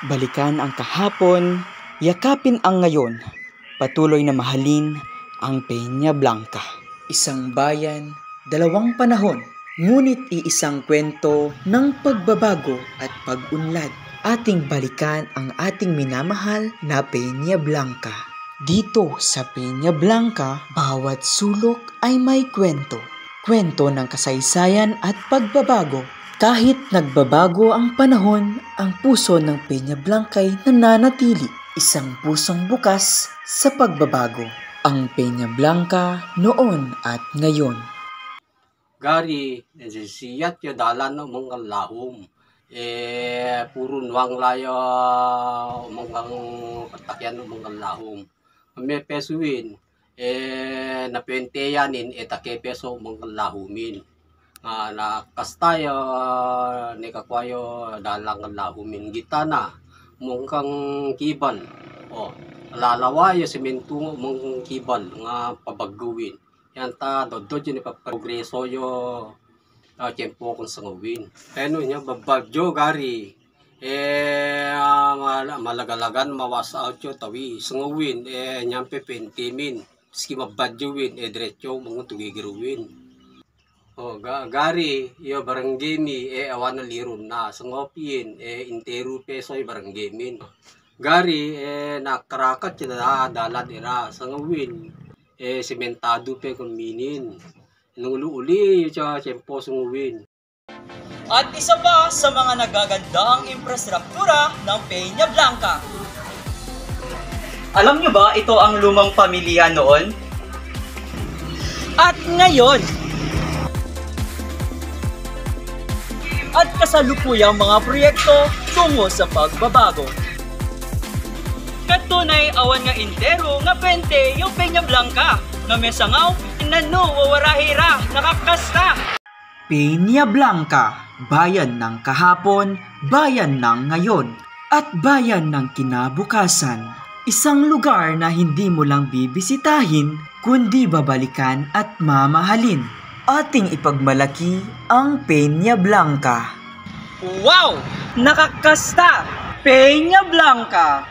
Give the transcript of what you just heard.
Balikan ang kahapon, yakapin ang ngayon, patuloy na mahalin ang Peña Blanca. Isang bayan, dalawang panahon, ngunit iisang kwento ng pagbabago at pag-unlad. Ating balikan ang ating minamahal na Peña Blanca. Dito sa Peña Blanca, bawat sulok ay may kwento. Kwento ng kasaysayan at pagbabago. Kahit nagbabago ang panahon, ang puso ng Peña Blanca ay nananatili. Isang pusong bukas sa pagbabago. Ang Peña Blanca noon at ngayon. Gari, siyat yung dalan ng mga lahom. Puro nuwang layo mga patakyan ng mga lahom. May pesuin, napenteyanin, take peso mga lahumin. Na kastayo ni kakwayo dalang lahumin gitana mungkang kibal lalawayo semento mung kibal nga pabagguwin yan ta dodod yun ipaprogreso yo tiempo kung sangawin ano nya babagyo gari malagalagan mawasa out yo tawi sangawin nyampe pentimin ski mabadjuwin diretso mung tugigiruwin. Gari, yo baranggemi, awan na liron na. Sangopin, intero peso baranggemin. Gari, nakarakat yun na dalad ira. Sangawin, sementado pe kuminin. Nung uli, yung tiyempo sangawin. At isa pa sa mga nagagandang infrastruktura ng Peña Blanca. Alam nyo ba ito ang lumang pamilya noon? At ngayon, at kasalukuyang mga proyekto tungo sa pagbabago. Katunay awan nga intero nga pente yung Peña Blanca nga may sangaw inano wawarahira nakakasta. Peña Blanca, bayan ng kahapon, bayan ng ngayon, at bayan ng kinabukasan. Isang lugar na hindi mo lang bibisitahin, kundi babalikan at mamahalin. Ating ipagmalaki ang Peña Blanca. Wow! Nakakasta! Peña Blanca!